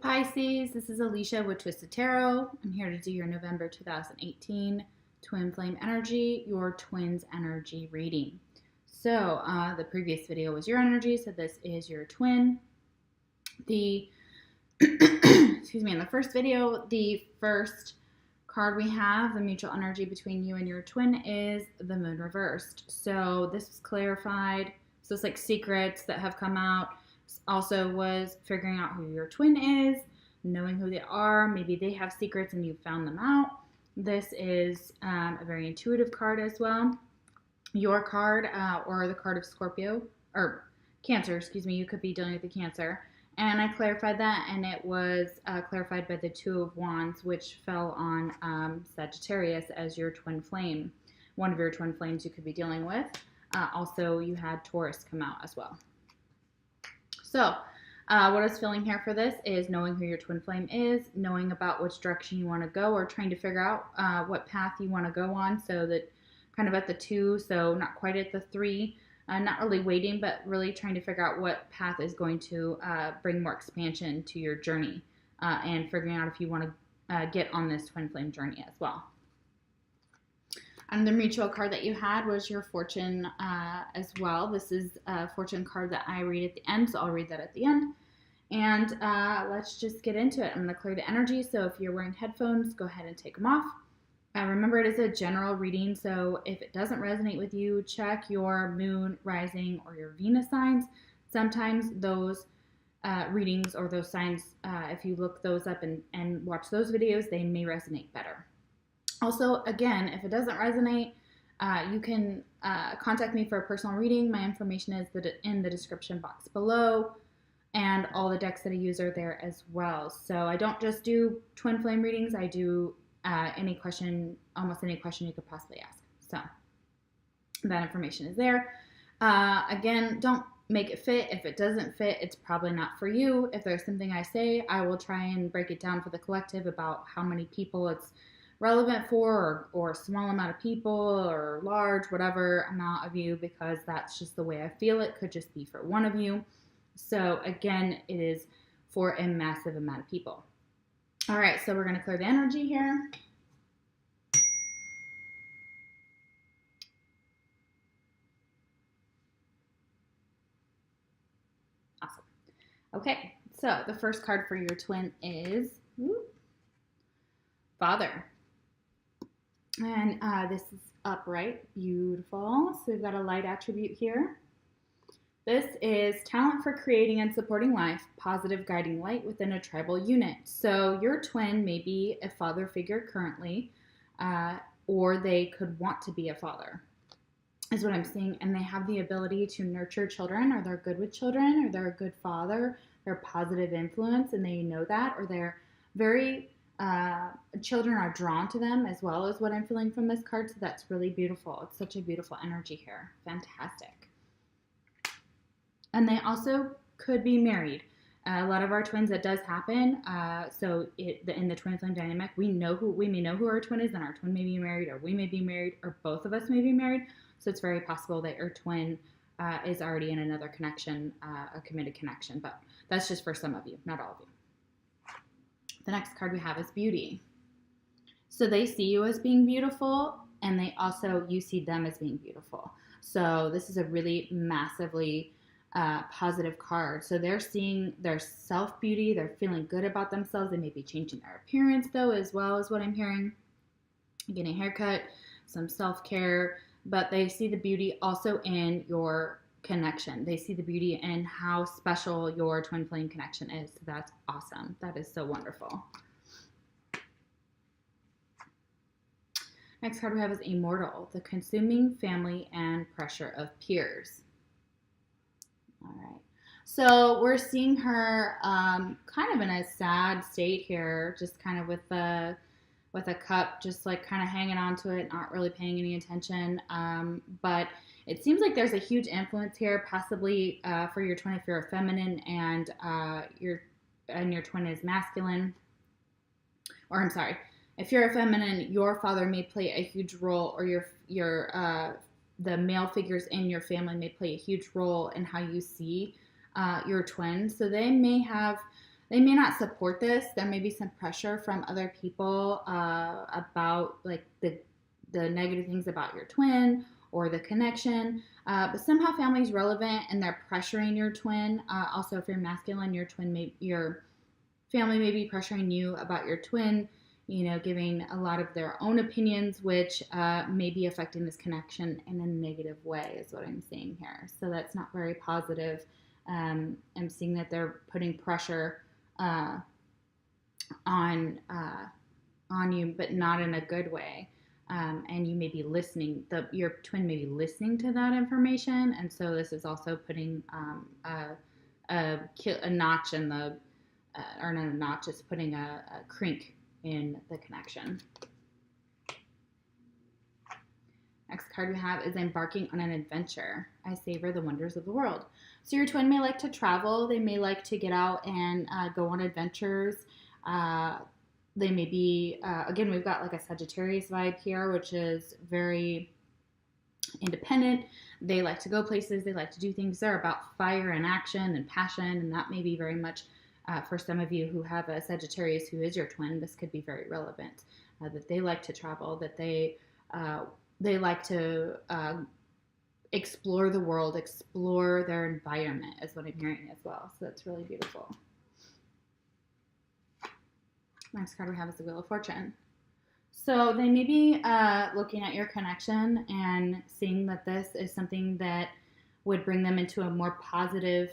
Pisces, this is Alicia with Twisted Tarot. I'm here to do your November 2018 Twin Flame Energy, your Twins Energy reading. So the previous video was your energy, so this is your twin. The excuse me, in the first video, the first card we have, the mutual energy between you and your twin, is the moon reversed. So this was clarified. So it's like secrets that have come out. Also was figuring out who your twin is, knowing who they are. Maybe they have secrets and you found them out. This is a very intuitive card as well. Your card or the card of Scorpio or Cancer, excuse me, you could be dealing with the Cancer. And I clarified that, and it was clarified by the Two of Wands, which fell on Sagittarius as your twin flame. One of your twin flames you could be dealing with. Also, you had Taurus come out as well. So, what I was feeling here for this is knowing who your twin flame is, knowing about which direction you want to go, or trying to figure out what path you want to go on, so that kind of at the 2, so not quite at the 3, not really waiting, but really trying to figure out what path is going to bring more expansion to your journey, and figuring out if you want to get on this twin flame journey as well. And the mutual card that you had was your fortune as well. This is a fortune card that I read at the end, so I'll read that at the end. And let's just get into it. I'm going to clear the energy, so if you're wearing headphones, go ahead and take them off. Remember, it is a general reading, so if it doesn't resonate with you, check your moon, rising, or your Venus signs. Sometimes those readings or those signs, if you look those up and watch those videos, they may resonate better. Also, again, if it doesn't resonate, you can contact me for a personal reading. My information is in the description box below, and all the decks that I use are there as well. So I don't just do twin flame readings. I do any question, almost any question you could possibly ask. So that information is there. Again, don't make it fit. If it doesn't fit, it's probably not for you. If there's something I say, I will try and break it down for the collective about how many people it's relevant for, or a small amount of people, or large, whatever amount of you, because that's just the way I feel. It could just be for one of you. So again, it is for a massive amount of people. All right, so we're going to clear the energy here. Awesome. Okay, so the first card for your twin is Father. And this is upright, beautiful. So we've got a light attribute here. This is talent for creating and supporting life, positive guiding light within a tribal unit. So your twin may be a father figure currently, or they could want to be a father, is what I'm seeing. And they have the ability to nurture children, or they're good with children, or they're a good father, they're a positive influence, and they know that, or they're very... children are drawn to them as well, as what I'm feeling from this card. So that's really beautiful. It's such a beautiful energy here. Fantastic. And they also could be married. A lot of our twins, that does happen. So in the twin flame dynamic, we may know who our twin is, and our twin may be married, or we may be married, or both of us may be married. So it's very possible that your twin is already in another connection, a committed connection. But that's just for some of you, not all of you. The next card we have is Beauty. So they see you as being beautiful, and you see them as being beautiful. So this is a really massively positive card. So they're seeing their self-beauty. They're feeling good about themselves. They may be changing their appearance, though, as well, as what I'm hearing. Getting a haircut, some self-care, but they see the beauty also in your connection. They see the beauty in how special your twin flame connection is. So that's awesome. That is so wonderful. Next card we have is Immortal, the consuming family and pressure of peers. All right. So we're seeing her kind of in a sad state here, just kind of with a cup, just like kind of hanging on to it, not really paying any attention. But it seems like there's a huge influence here, possibly for your twin if you're a feminine and your twin is masculine. Or I'm sorry, if you're a feminine, your father may play a huge role, or the male figures in your family may play a huge role in how you see your twins. So they may have They may not support this. There may be some pressure from other people about like the negative things about your twin or the connection. But somehow family is relevant and they're pressuring your twin. Also, if you're masculine, your family may be pressuring you about your twin, giving a lot of their own opinions, which may be affecting this connection in a negative way, is what I'm seeing here. So that's not very positive. I'm seeing that they're putting pressure on you, but not in a good way. And you may be listening. Your twin may be listening to that information, and so this is also putting a notch in the, or not a notch. It's putting a crink in the connection. Next card we have is embarking on an adventure. I savor the wonders of the world. So your twin may like to travel. They may like to get out and go on adventures. They may be, again, we've got like a Sagittarius vibe here, which is very independent. They like to go places. They like to do things. They're about fire and action and passion, and that may be very much for some of you who have a Sagittarius who is your twin. This could be very relevant, that they like to travel, that they like to explore the world, explore their environment, is what I'm hearing as well. So that's really beautiful. Next card we have is the Wheel of Fortune. So they may be looking at your connection and seeing that this is something that would bring them into a more positive,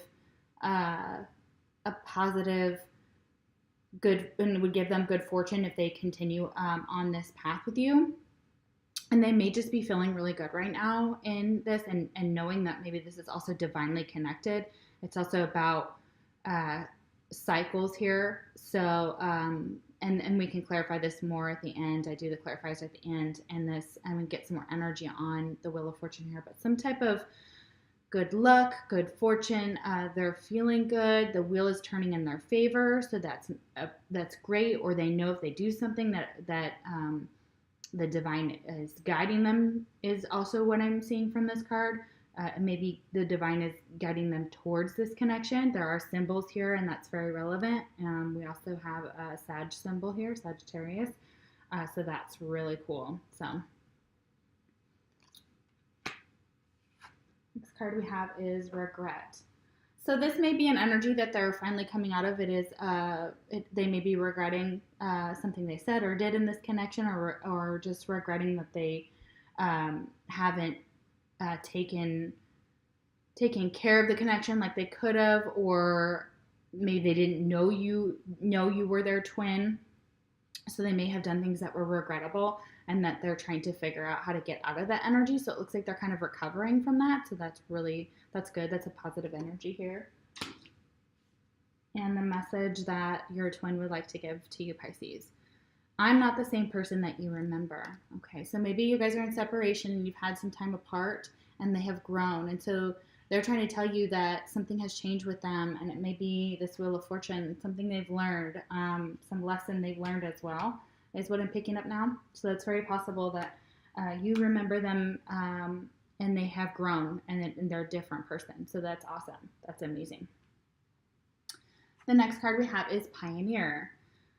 good, and would give them good fortune if they continue on this path with you. And they may just be feeling really good right now in this, and knowing that maybe this is also divinely connected. It's also about cycles here. So, and we can clarify this more at the end. I do the clarifiers at the end, and we get some more energy on the Wheel of Fortune here. But some type of good luck, good fortune. They're feeling good. The wheel is turning in their favor, so that's great. Or they know if they do something that the divine is guiding them, is also what I'm seeing from this card. Maybe the divine is guiding them towards this connection. There are symbols here, and that's very relevant. We also have a Sag symbol here, Sagittarius. So that's really cool. So next card we have is regret. So this may be an energy that they're finally coming out of. It is they may be regretting something they said or did in this connection, or just regretting that they haven't taken care of the connection like they could have, or maybe they didn't know you were their twin. So they may have done things that were regrettable, and that they're trying to figure out how to get out of that energy. So it looks like they're kind of recovering from that. So that's good. That's a positive energy here. And the message that your twin would like to give to you, Pisces. I'm not the same person that you remember. Okay, so maybe you guys are in separation and you've had some time apart and they have grown. And so they're trying to tell you that something has changed with them, and it may be this Wheel of Fortune, something they've learned, some lesson they've learned as well, is what I'm picking up now. So it's very possible that you remember them and they have grown, and they're a different person. So that's awesome. That's amazing. The next card we have is Pioneer.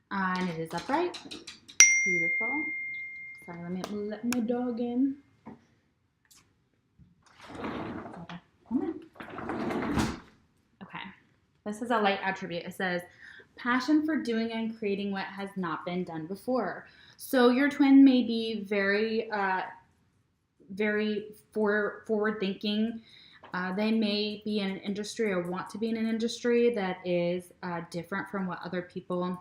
And it is upright. Beautiful. Sorry, let me let my dog in. Okay. This is a light attribute. It says, passion for doing and creating what has not been done before. So your twin may be very forward thinking. They may be in an industry or want to be in an industry that is different from what other people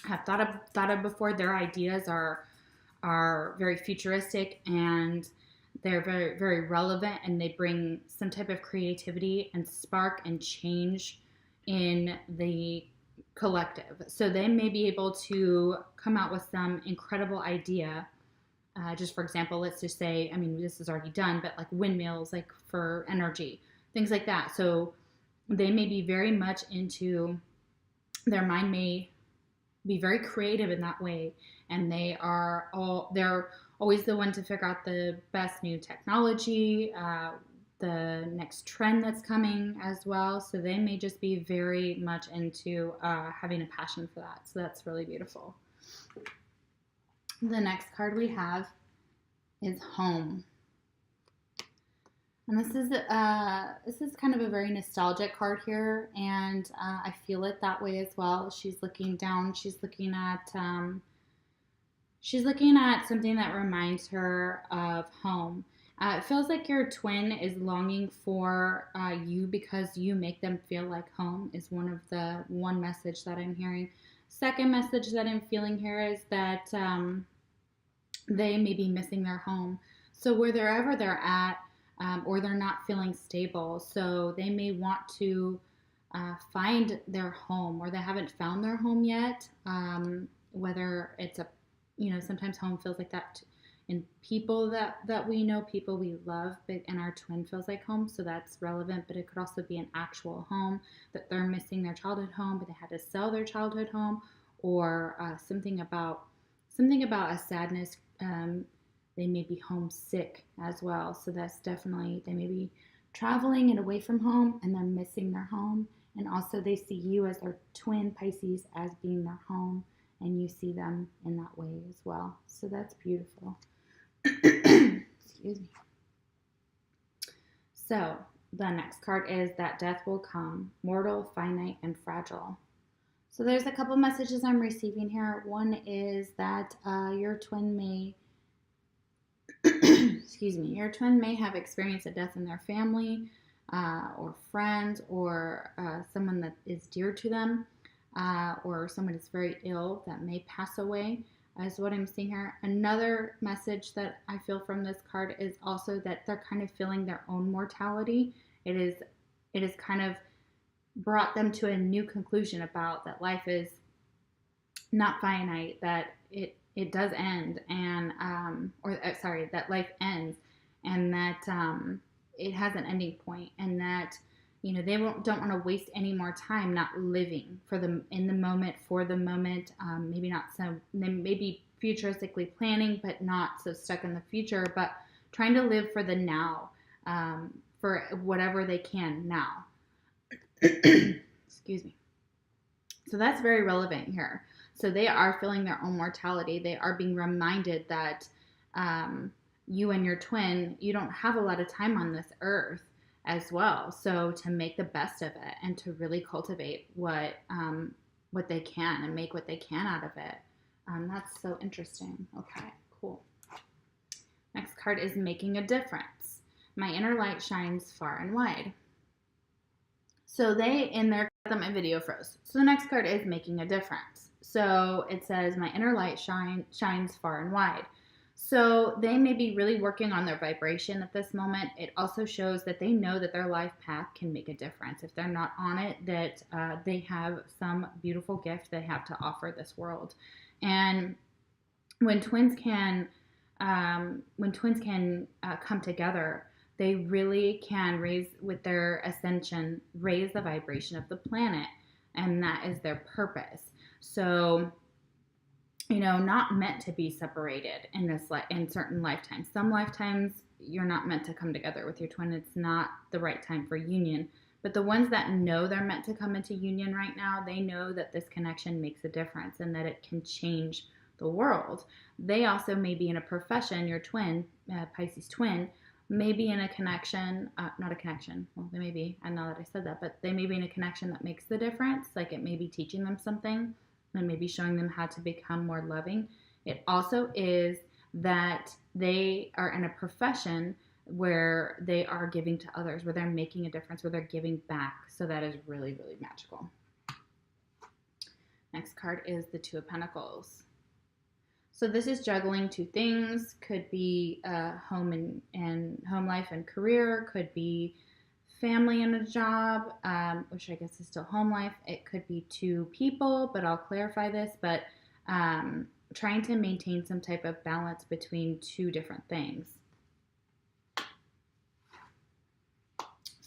have thought of before. Their ideas are very futuristic, and they're very, very relevant, and they bring some type of creativity and spark and change in the collective. So they may be able to come out with some incredible idea. Just for example, let's just say, I mean, this is already done, but like windmills, like for energy, things like that. So they may be very much into, their mind may be very creative in that way, and they're always the one to figure out the best new technology, the next trend that's coming as well. So they may just be very much into having a passion for that. So that's really beautiful. The next card we have is home. And this is kind of a very nostalgic card here, and I feel it that way as well. She's looking down. She's looking at something that reminds her of home. It feels like your twin is longing for you because you make them feel like home. Is one message that I'm hearing. Second message that I'm feeling here is that they may be missing their home. So wherever they're at. Or they're not feeling stable. So they may want to find their home, or they haven't found their home yet. Whether it's sometimes home feels like that in people that we know, people we love, and our twin feels like home. So that's relevant, but it could also be an actual home that they're missing their childhood home, but they had to sell their childhood home, or something about a sadness. They may be homesick as well. So that's definitely, they may be traveling and away from home and they're missing their home. And also they see you as their twin, Pisces, as being their home. And you see them in that way as well. So that's beautiful. Excuse me. So the next card is that death will come, mortal, finite, and fragile. So there's a couple messages I'm receiving here. One is that your twin may your twin may have experienced a death in their family or friends, or someone that is dear to them, or someone is very ill that may pass away, is what I'm seeing here. Another message that I feel from this card is also that they're kind of feeling their own mortality. It is kind of brought them to a new conclusion about that life is not finite, that it does end, and that life ends, and that it has an ending point, and that they don't want to waste any more time not living in the moment, for the moment. Maybe not so, they may be futuristically planning, but not so stuck in the future, but trying to live for the now, for whatever they can now. Excuse me. So that's very relevant here. So they are feeling their own mortality. They are being reminded that you and your twin, you don't have a lot of time on this earth as well. So to make the best of it and to really cultivate what they can and make what they can out of it. That's so interesting. Okay, cool. Next card is making a difference. My inner light shines far and wide. So my video froze. So the next card is making a difference. So it says, my inner light shines far and wide. So they may be really working on their vibration at this moment. It also shows that they know that their life path can make a difference. If they're not on it, that they have some beautiful gift they have to offer this world. And when twins can come together, they really can raise the vibration of the planet, and that is their purpose. So, not meant to be separated in certain lifetimes. Some lifetimes you're not meant to come together with your twin. It's not the right time for union. But the ones that know they're meant to come into union right now, they know that this connection makes a difference and that it can change the world. They also may be in a profession, your twin, Pisces twin, may be in a connection, not a connection, well, they may be, I know that I said that, but they may be in a connection that makes the difference. Like it may be teaching them something, and maybe showing them how to become more loving. It also is that they are in a profession where they are giving to others, where they're making a difference, where they're giving back. So that is really, really magical. Next card is the Two of Pentacles. So this is juggling two things. Could be home and home life and career. Could be family and a job, which I guess is still home life. It could be two people, but I'll clarify this. But trying to maintain some type of balance between two different things.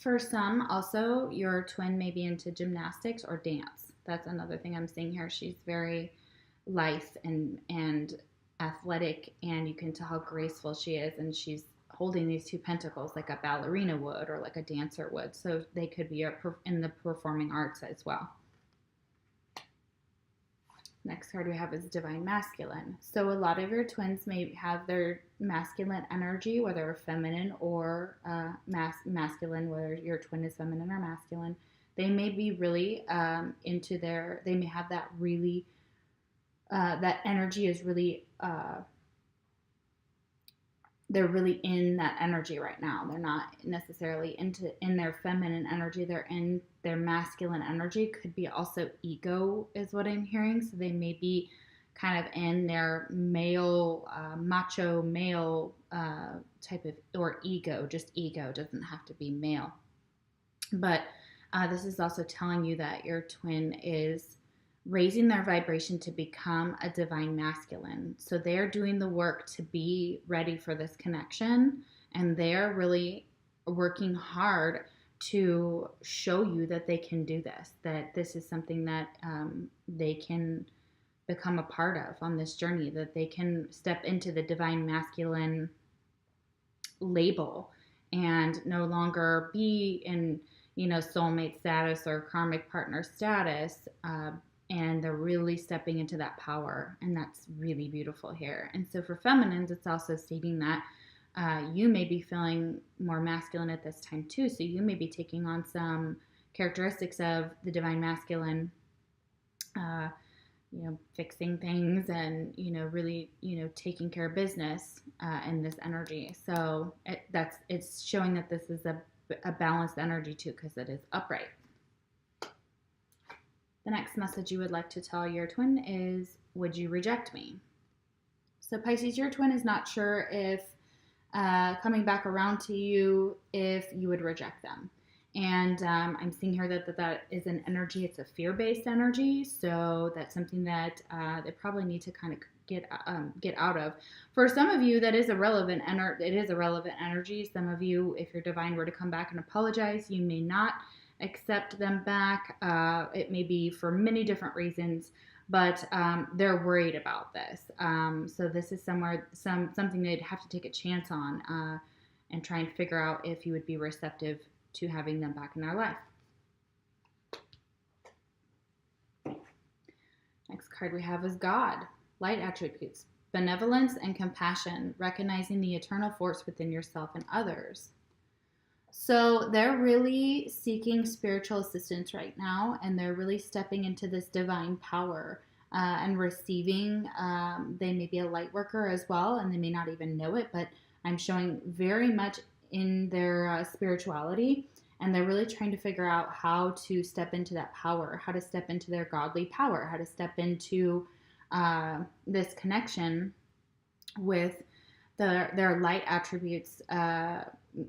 For some, also, your twin may be into gymnastics or dance. That's another thing I'm seeing here. She's very lithe and athletic, and you can tell how graceful she is, and she's holding these two pentacles like a ballerina would or like a dancer would. So they could be in the performing arts as well. Next card we have is Divine Masculine. So a lot of your twins may have their masculine energy, whether feminine or masculine, whether your twin is feminine or masculine. They may be really they may have that really, that energy is really, they're really in that energy right now. They're not necessarily in their feminine energy. They're in their masculine energy. Could be also ego is what I'm hearing. So they may be kind of in their male, macho male type of, or ego, just ego, doesn't have to be male. But this is also telling you that your twin is raising their vibration to become a divine masculine. So they're doing the work to be ready for this connection, and they're really working hard to show you that they can do this, that this is something that they can become a part of on this journey, that they can step into the divine masculine label and no longer be in, soulmate status or karmic partner status, and they're really stepping into that power, and that's really beautiful here. And so for feminines, it's also stating that you may be feeling more masculine at this time too, so you may be taking on some characteristics of the divine masculine, fixing things and, really, taking care of business in this energy. So it's showing that this is a balanced energy too, because it is upright. The next message you would like to tell your twin is, would you reject me? So Pisces, your twin is not sure if coming back around to you, if you would reject them. And I'm seeing here that is an energy, it's a fear-based energy. So that's something that they probably need to kind of get out of. For some of you, that is a relevant energy. Some of you, if your divine were to come back and apologize, you may not accept them back. It may be for many different reasons, but they're worried about this. So this is something they'd have to take a chance on and try and figure out if you would be receptive to having them back in their life. Next card we have is God. Light attributes, benevolence and compassion, recognizing the eternal force within yourself and others. So they're really seeking spiritual assistance right now, and they're really stepping into this divine power and receiving. They may be a light worker as well, and they may not even know it, but I'm showing very much in their spirituality, and they're really trying to figure out how to step into that power, how to step into their godly power, how to step into this connection with their light attributes,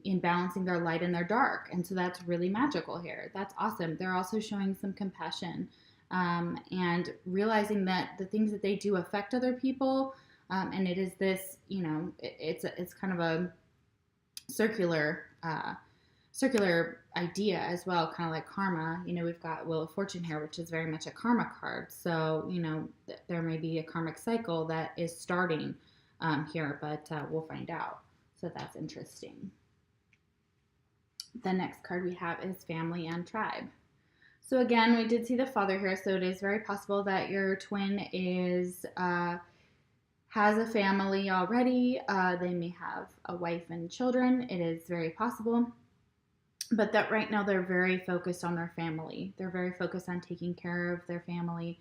in balancing their light and their dark. And so that's really magical here. That's awesome. They're also showing some compassion and realizing that the things that they do affect other people. And it is this, it's kind of a circular idea as well, kind of like karma. We've got Wheel of Fortune here, which is very much a karma card. So, there may be a karmic cycle that is starting here, but we'll find out. So that's interesting. The next card we have is Family and Tribe. So again, we did see the Father here, so it is very possible that your twin has a family already. They may have a wife and children. It is very possible. But that right now they're very focused on their family. They're very focused on taking care of their family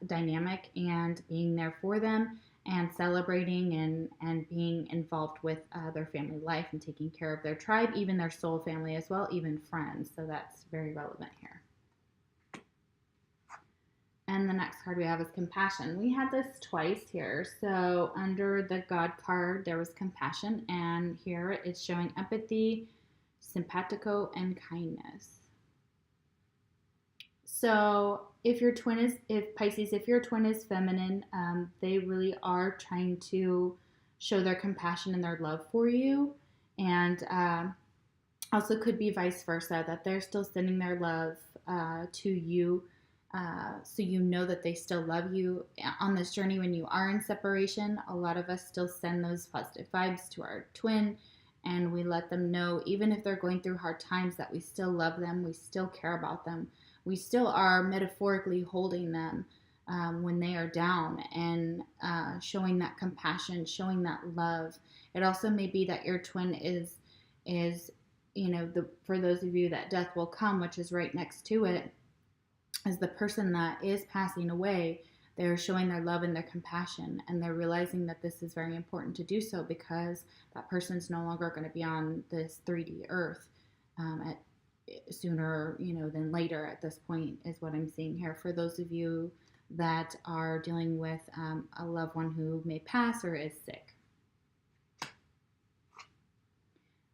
dynamic and being there for them, and celebrating and being involved with their family life and taking care of their tribe, even their soul family as well, even friends. So that's very relevant here. And the next card we have is Compassion. We had this twice here. So under the God card, there was compassion, and here it's showing empathy, simpatico, and kindness. So if your twin is feminine, they really are trying to show their compassion and their love for you. And also could be vice versa, that they're still sending their love to you So you know that they still love you on this journey when you are in separation. A lot of us still send those positive vibes to our twin, and we let them know, even if they're going through hard times, that we still love them, we still care about them, we still are metaphorically holding them when they are down, and showing that compassion, showing that love. It also may be that your twin is for those of you that death will come, which is right next to it, as the person that is passing away, they're showing their love and their compassion, and they're realizing that this is very important to do so, because that person's no longer going to be on this 3D earth sooner than later at this point, is what I'm seeing here. For those of you that are dealing with a loved one who may pass or is sick.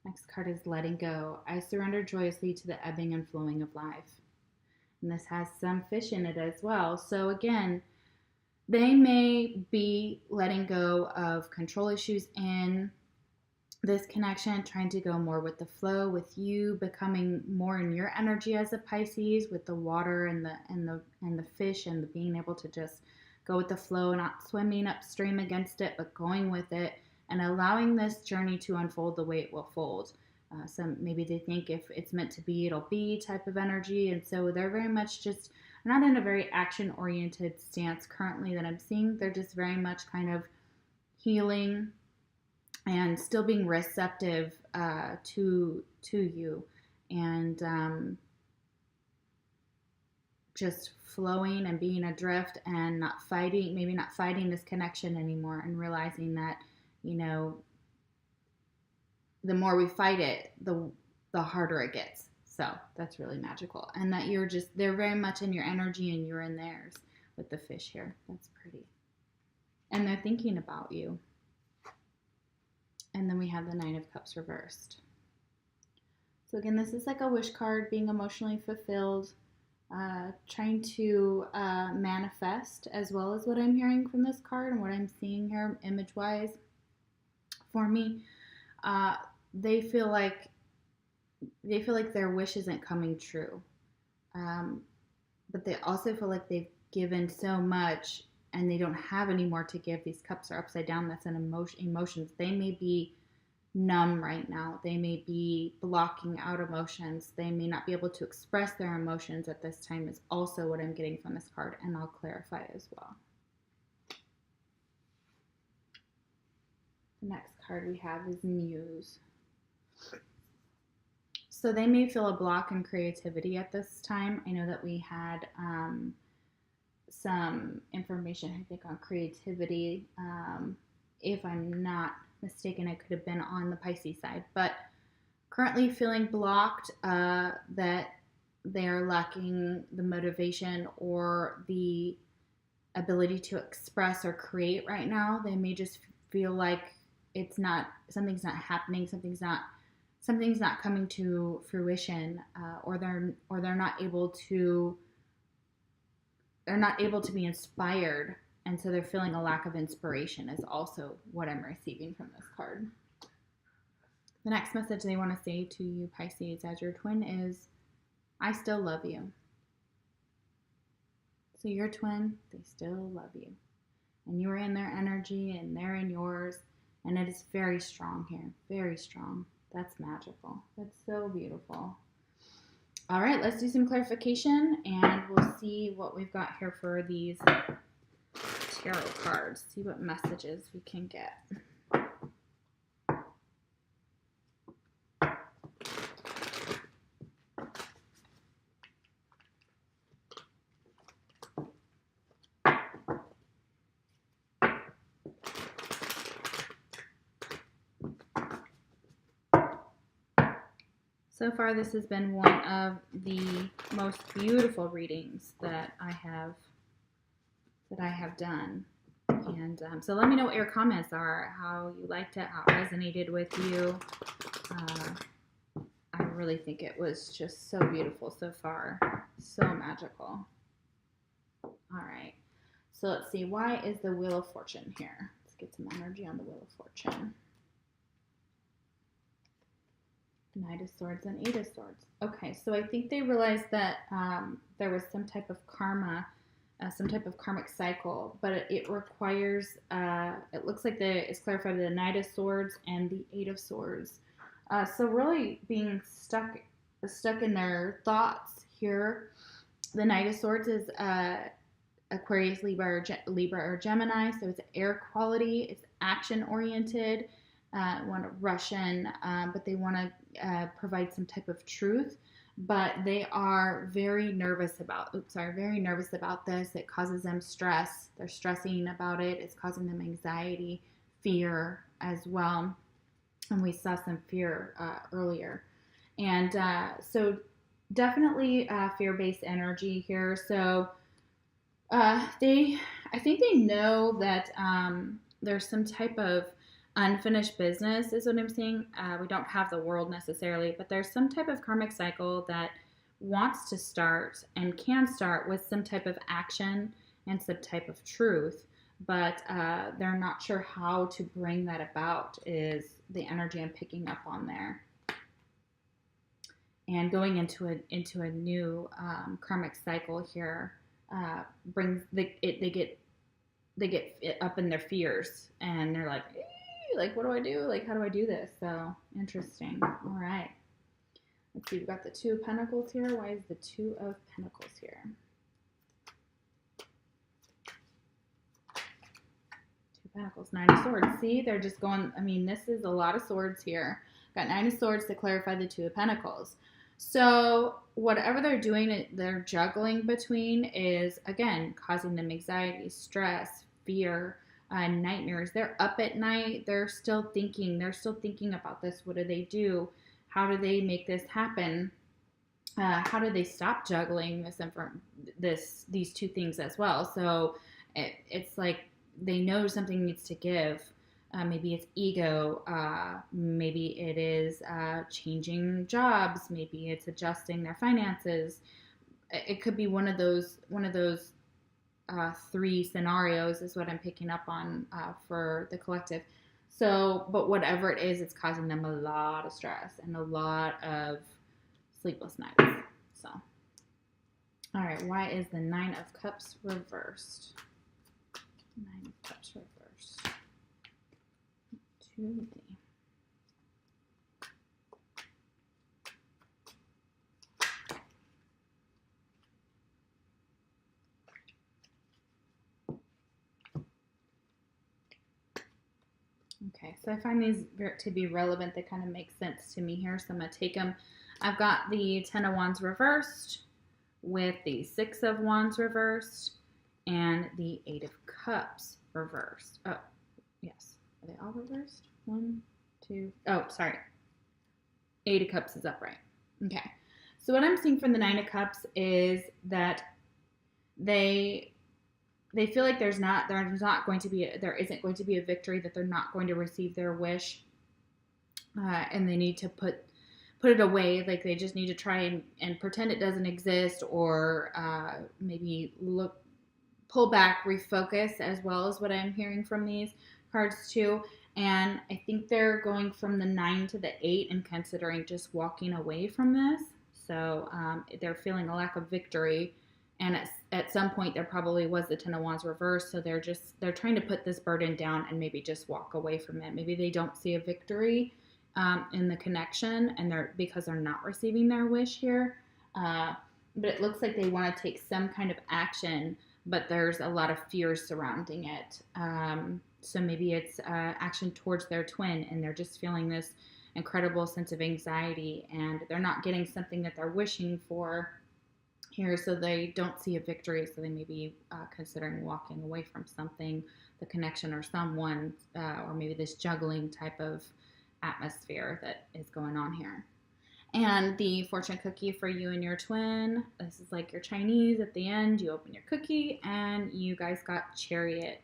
Next card is letting go. I surrender joyously to the ebbing and flowing of life. And this has some fish in it as well. So again, they may be letting go of control issues in this connection, trying to go more with the flow, with you becoming more in your energy as a Pisces, with the water and the fish, and the being able to just go with the flow, not swimming upstream against it, but going with it and allowing this journey to unfold the way it will fold. Some maybe they think if it's meant to be, it'll be type of energy. And so they're very much just not in a very action-oriented stance currently that I'm seeing. They're just very much kind of healing and still being receptive to you, and just flowing and being adrift and not fighting this connection anymore, and realizing that, the more we fight it, the harder it gets. So that's really magical. And that they're very much in your energy and you're in theirs with the fish here. That's pretty. And they're thinking about you. And then we have the Nine of Cups reversed. So again, this is like a wish card, being emotionally fulfilled, trying to manifest, as well as what I'm hearing from this card and what I'm seeing here image-wise. For me, they feel like their wish isn't coming true, but they also feel like they've given so much and they don't have any more to give. These cups are upside down. That's an emotions. They may be numb right now. They may be blocking out emotions. They may not be able to express their emotions at this time, is also what I'm getting from this card, and I'll clarify as well. The next card we have is Muse. So they may feel a block in creativity at this time. I know that we had some information, I think, on creativity. If I'm not mistaken, it could have been on the Pisces side, but currently feeling blocked, that they are lacking the motivation or the ability to express or create right now. They may just feel like something's not happening, something's not coming to fruition, or they're not able to be inspired, and so they're feeling a lack of inspiration, is also what I'm receiving from this card. The next message they want to say to you, Pisces, as your twin is, I still love you. So your twin, they still love you, and you're in their energy and they're in yours, and it is very strong here, very strong. That's magical. That's so beautiful. All right, let's do some clarification, and we'll see what we've got here for these tarot cards. See what messages we can get. So far, this has been one of the most beautiful readings that I have done. And so let me know what your comments are, how you liked it, how it resonated with you. I really think it was just so beautiful so far. So magical. All right. So let's see. Why is the Wheel of Fortune here? Let's get some energy on the Wheel of Fortune. Knight of Swords and Eight of Swords. Okay, so I think they realized that there was some type of karma, some type of karmic cycle, but it requires, it looks like it's clarified the Knight of Swords and the Eight of Swords. So really being stuck in their thoughts here. The Knight of Swords is Aquarius, Libra, or Gemini, so it's air quality, it's action-oriented. Want to rush in, but they want to provide some type of truth. But they are very nervous about this. It causes them stress. They're stressing about it. It's causing them anxiety, fear as well. And we saw some fear earlier. And so definitely fear-based energy here. So I think they know that there's some type of unfinished business is what I'm saying. We don't have the world necessarily, but there's some type of karmic cycle that wants to start and can start with some type of action and some type of truth, but they're not sure how to bring that about is the energy I'm picking up on there. And going into a new karmic cycle here brings they get up in their fears and they're like, what do I do? Like, how do I do this? So, interesting. All right. Let's see. We've got the Two of Pentacles here. Why is the Two of Pentacles here? Two of Pentacles, Nine of Swords. See, they're just going, I mean, this is a lot of swords here. Got Nine of Swords to clarify the Two of Pentacles. So, whatever they're doing, they're juggling between is, again, causing them anxiety, stress, fear, nightmares. They're up at night. They're still thinking about this. What do they do? How do they make this happen? How do they stop juggling these two things as well? So it's like they know something needs to give. Maybe it's ego. Maybe it is changing jobs. Maybe it's adjusting their finances. It could be one of those three scenarios is what I'm picking up on for the collective. So, but whatever it is, it's causing them a lot of stress and a lot of sleepless nights. So, all right, why is the Nine of Cups reversed? Nine of Cups reversed. To the Okay, so I find these to be relevant. They kind of make sense to me here, so I'm going to take them. I've got the Ten of Wands reversed with the Six of Wands reversed and the Eight of Cups reversed. Oh, yes. Are they all reversed? One, two. Oh, sorry. Eight of Cups is upright. Okay. So what I'm seeing from the Nine of Cups is that they feel like there isn't going to be a victory, that they're not going to receive their wish, and they need to put it away. Like they just need to try and pretend it doesn't exist, or maybe pull back, refocus, as well as what I'm hearing from these cards too. And I think they're going from the 9 to the 8 and considering just walking away from this. So they're feeling a lack of victory. And at some point, there probably was the Ten of Wands reversed, so they're trying to put this burden down and maybe just walk away from it. Maybe they don't see a victory in the connection, and because they're not receiving their wish here. But it looks like they want to take some kind of action, but there's a lot of fear surrounding it. So maybe it's action towards their twin, and they're just feeling this incredible sense of anxiety, and they're not getting something that they're wishing for here, so they don't see a victory, so they may be considering walking away from something, the connection or someone, or maybe this juggling type of atmosphere that is going on here. And the fortune cookie for you and your twin, this is like your Chinese at the end. You open your cookie and you guys got Chariot.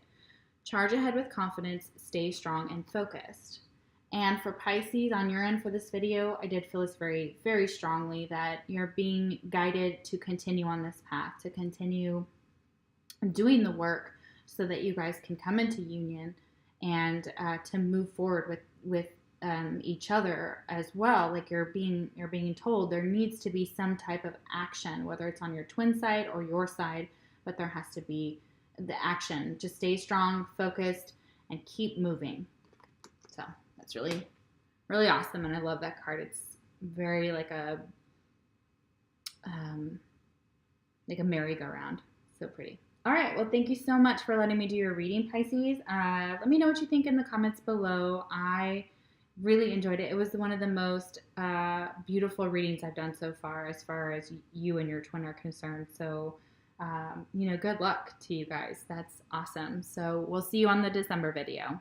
Charge ahead with confidence, stay strong and focused. And for Pisces, on your end for this video, I did feel this very, very strongly that you're being guided to continue on this path, to continue doing the work so that you guys can come into union and to move forward with each other as well. Like you're being told there needs to be some type of action, whether it's on your twin side or your side, but there has to be the action. Just stay strong, focused, and keep moving. So that's really, really awesome, and I love that card. It's very like a merry-go-round. So pretty. All right, well, thank you so much for letting me do your reading, Pisces. Let me know what you think in the comments below. I really enjoyed it. It was one of the most beautiful readings I've done so far as you and your twin are concerned. So, good luck to you guys. That's awesome. So we'll see you on the December video.